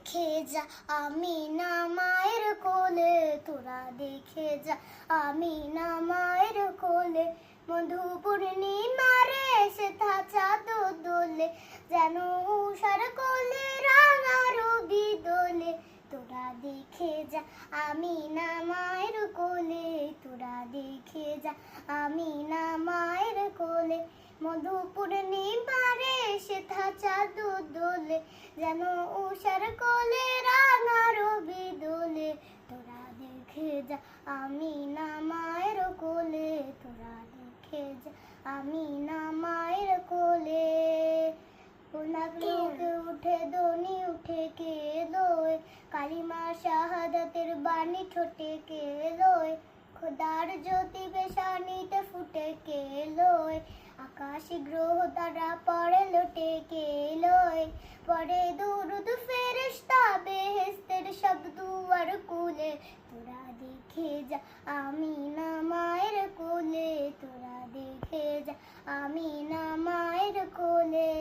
দেখে যা আমিনা মায়ের কোলে, তোরা দেখে যা আমিনা মায়ের কোলে। মধু পূর্ণিমারে সেথা চাঁদ দোলে, যেন উষার কোলে রাঙা রবি দোলে। তোরা দেখে যা আমিনা মায়ের কোলে, তোরা দেখে যা আমিনা মায়ের কোলে। মধু পূর্ণিমারে সেথা চাঁদ দোলে, যেন উষার কোলে রাঙা রবি দোলে। তোরা দেখে যা আমিনা মায়ের কোলে, তোরা দেখে যা আমিনা মায়ের কোলে। নাকে উঠে দনি উঠে কে দোয়, কালিমা শাহাদাতের বাণী ঠোঁটে কে লয়। খোদার জ্যোতি বেশানিতে ফুটে কে লয়, আকাশে গ্রহ তারা পড়ে লোটে কে লয়। পড়ে দুরুদ ফেরেশতা বেহেশতের সব দুয়ার কুলে। তোরা দেখে যা আমিনা মায়ের কোলে, তোরা দেখে যা আমিনা মায়ের কোলে।